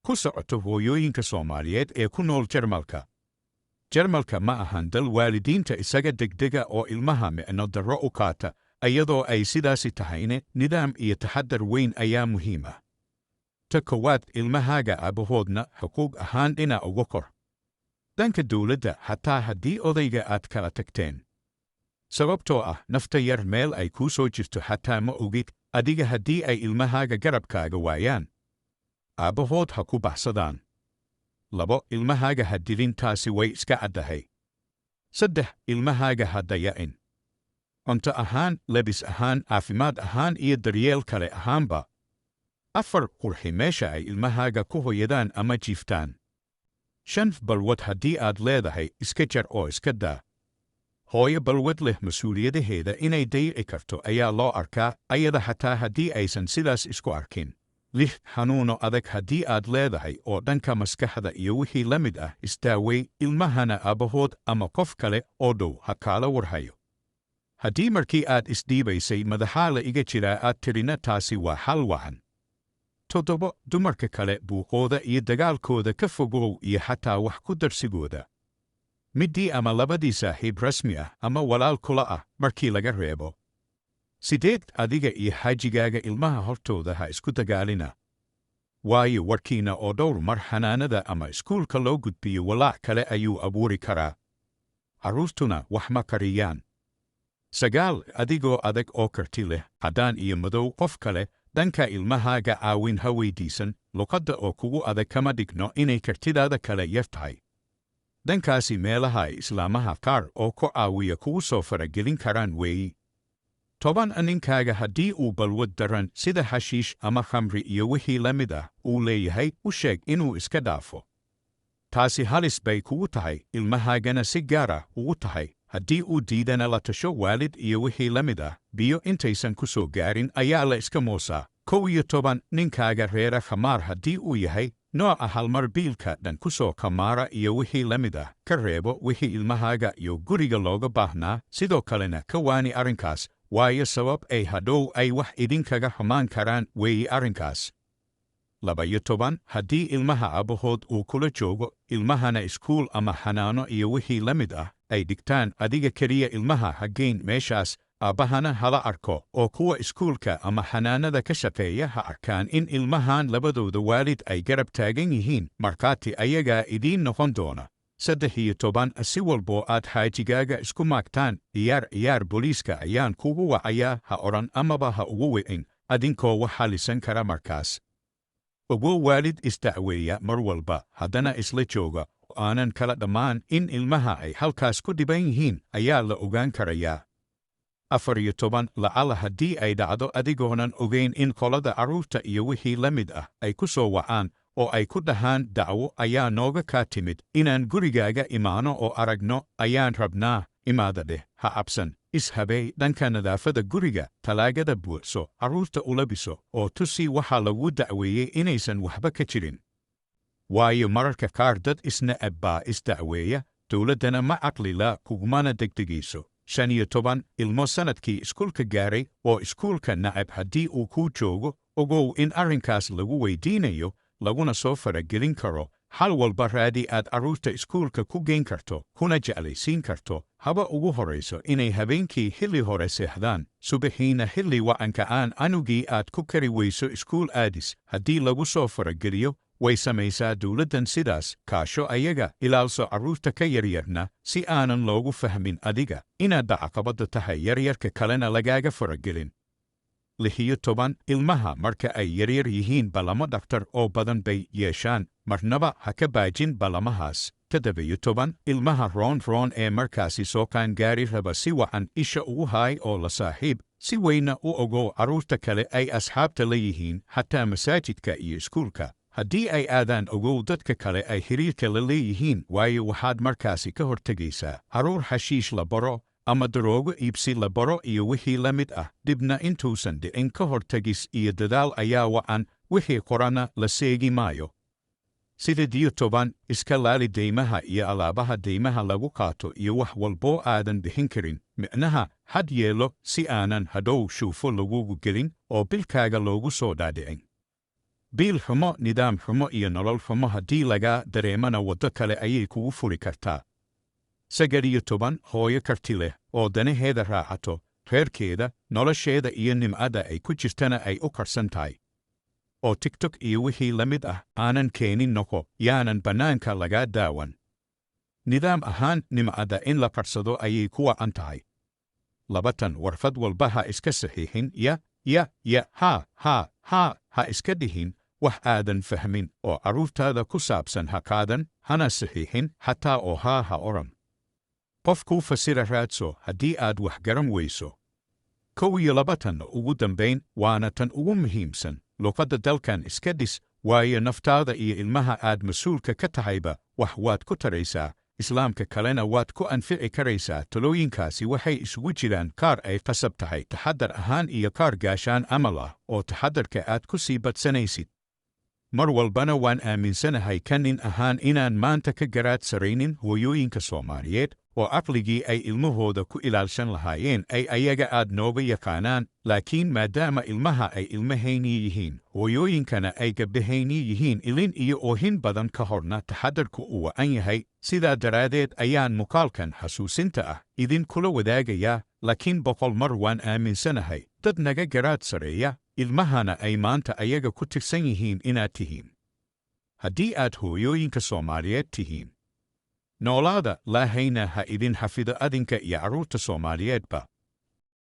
ku socoto hooyooyinka Soomaaliyeed ee ku nool Jarmalka. Jarmalka ma ahan dal waalidiinta isaga degdega oo ilmaha micno darro u qaata, ayadoo ay sidaasi tahayne nidaam iyo taxaddar weyn ayaa muhiim ah. Ta koowaad, ilmahaaga aabahoodna xuquuq ahaan dhinac uga kor. Dhanka dawladda, xataa haddii odayga aad kala tagteen. Sababtoo ah nafta yar meel ay kuu soo jirto xataa ma ogid, adiga haddii ay ilmahaaga garabkaaga waayaan. Aabahood ha ku baxsadaan. 2. Ilmahaaga ha dilin, taasi way iska caddahay. 3. Ilmahaaga ha dayacin. Cunto ahaan, labis ahaan, caafimaad ahaan iyo daryeel kale ahaanba. 4. Qurxi meesha ay ilmahaaga ku hoyadaan ama jiiftaan. 5. Balwad haddii aad leedahay, iska jar oo iska daa. Hooyo balwad leh mas'uuliyadaheeda inay dayici karto ayaa loo arkaa, ayada xataa haddii aysan sidaas isku arkin. 6. Xanuuno adag haddii aad leedahay oo dhanka maskaxda iyo wixii la mid ah, isdaawey, ilmahana aabahood ama qof kale oo dhow ha kaala warhayo. Haddii markii aad isdhiibaysay madaxaa la iga jiraa aad tirina, taasi waa xal wacan. 7. Dumarka kale buuqooda iyo dagaalkooda ka fogow iyo xataa wax ku darsigooda. Middii ama labadii saaxiib rasmi ah ama walaal kula ah markii laga reebo. 8. Adiga iyo xaajigaaga ilmaha hortooda ha isku dagaalina. Waayo warkiina oo dhowr mar xanaanada ama iskuulka loo gudbiyo walaac kale ayuu abuuri karaa. Carruurtuna wax ma kariyaan. 9. Adigoo adag oo karti leh, caddaan iyo madow qof kale, dhanka ilmahaaga caawin ha weydiisan, luqadda oo kugu adag kama dhigno inay kartidaada kale yar tahay. Dhankaasi meelaha ay islaamaha qaar oo ku caawiya kugu soo faragelin karaan weeyi. 10. Ninkaaga haddii uu balwad daran sida xashiish ama khamri iyo wixii la mid ah uu leeyahay, u sheeg inuu iska dhaafo. Taasi halis bay kugu tahay, ilmahaagana si gaar ah ugu tahay. Haddii uu diidana la tasho waalid iyo wixii la mid ah, biyo intaysan ku soo gaarin ayaa la iska moosaa. 11. Ninkaaga reera khamaar haddii uu yahay, nooca halmar biilka dhan ku soo khamaara iyo wixii la mid ah, ka reebo wixii ilmahaaga iyo guriga looga baahnaa, sidoo kalena ka waani arrinkaas, waayo sabab ay hadhow ay wax idinkaga xumaan karaan weeyi arrinkaas. 12. Haddii ilmaha aabahood uu kula joogo, ilmahana iskuul ama xanaano iyo wixii la mid ah ay dhigtaan, adiga keliya ilmaha ha geyn meeshaas, aabbahana hala arko oo kuwa iskuulka ama xanaanada ka shaqeeya ha arkaan in ilmahan labadooda waalid ay garab taagan yihiin, markhaati ayagaa idiin noqon doona. 13. Si walboo aad xaajigaaga isku maagtaan, ciyaar booliiska ayaan kugu wacayaa ha odhan amaba ha ugu wicin, adinkoo wax xallisan kara markaas. Ogow waalid isdacweeya mar walba, haddana isla jooga, oo aanan kala dhammaan in ilmaha ay halkaas ku dhiban yihiin ayaa la ogaan karayaa. 14. Lacala haddii ay dhacdo adigoonan ogayn in qolada carruurta iyo wixii la mid ah ay ku soo wacaan oo ay ku dhahaan dacwo ayaa nooga kaa timid inaan gurigaaga imaano oo aragno ayaan rabnaa, imaada dheh, ha cabsan, ishabey, dhanka nadaafadda guriga, talaagada buuxso, carruurta u labiso, oo tusi waxaa lagu dacweeyey inaysan waxba ka jirin. Waayo mararka qaar dad isna'ab baa isdacweeya, dawladdana ma caqlila kugumana degdegayso. 15. Ilmo sanadkii iskuulka gaaray oo iskuulka nacab haddii uu kuu joogo, ogow in arrinkaas lagu weydiinayo, laguna soo faragelin karo. Hal walba raadi aad carruurta iskuulka ku geyn karto, kuna jeclaysiin karto, haba ugu horrayso inay habeenkii xilli hore seexdaan, subaxiina xilli wacanka aan anugii aad ku kari weyso iskuul aadis. Haddii lagu soo farageliyo, way samaysaa dawladdan sidaas, kaasho ayaga, ilaalso carruurta ka yaryarna, si aanan loogu fahmin adiga inaad caqabadda tahay yaryarka kalena lagaaga faragelin. 16. Ilmaha marka ay yaryar yihiin ballamo dhakhtar oo badan bay yeeshaan, marnaba ha ka baajin ballamahaas. 17. Ilmaha roon ee markaasi soo qaangaari raba si wacan isha ugu haay oo la saaxiib, si weyna u ogow carruurta kale ay asxaabta la yihiin, xataa masaajidka iyo iskuulka. Haddii ay aadaan, ogow dadka kale ay xiriirka la leeyihiin, waayo waxaad markaasi ka hortegaysaa carruur xashiish la baro ama daroogo iibsi la baro iyo wixii la mid ah. Dibna intuusan dhicin ka hortagis iyo dadaal ayaa wacan, wixii qorana la seegi maayo. 17. Iska laali deymaha iyo alaabaha deymaha lagu qaato iyo wax walboo aadan bixin karin, micnaha had yeelo si aanan hadhow shuufo lagugu gelin oo bilkaaga loogu soo dhaadhicin. biil xumo, nidaam xumo iyo nolol xumo haddii laga dareemana waddo kale ayay kugu furi kartaa. 19 hooyo karti leh oo danaheeda raacato, reerkeeda, nolosheeda iyo nimcada ay ku jirtana ay u karsan tahay. oo TikTok iyo wixii la mid ah aanan keenin noqo, yaanan bannaanka laga daawan. Nidaam ahaan nimcada in la qarsado ayay ku wacan tahay. 2 warfad walba ha iska saxiixin ha iska dhihin wax aadan fahmin oo carruurtaada ku saabsan ha qaadan, hana saxiixin xataa oo ha oran. Qof kuu fasira raadso haddii aad wax garan weyso. 21 ugu dambayn waana tan ugu muhiimsan, luqadda dalkan iska dhis, waayo naftaada iyo ilmaha aad mas-uulka ka tahayba wax waad ku taraysaa, islaamka kalena waad ku anfici karaysaa. Talooyinkaasi waxay isugu jiraan kaar ay qasab tahay taxaddar ahaan iyo kaar gaashaan amal ah oo taxaddarka aad ku sii badsanaysid. Mar walbana waan aaminsanahay ka nin ahaan inaan maanta ka garaad saraynin hooyooyinka Soomaaliyeed oo caqligii ay ilmahooda ku ilaalshan lahaayeen ay ayaga aad nooga yaqaanaan, laakiin maadaama ilmaha ay ilmahayni yihiin, hooyooyinkana ay gabdhahayni yihiin, ilin iyo oohin badan ka horna taxaddarku uu wacan yahay. Sidaa daraaddeed ayaan muuqaalkan xasuusinta ah idinkula wadaagayaa, laakiin 100 mar waan aaminsanahay dad naga garaad sareeya, ilmahana ay maanta ayaga ku tirsan yihiin inaad tihiin. Haddii aad hooyooyinka Soomaaliyeed tihiin, noolaada laahayna ha idin xafido adinka iyo carruurta Soomaaliyeedba.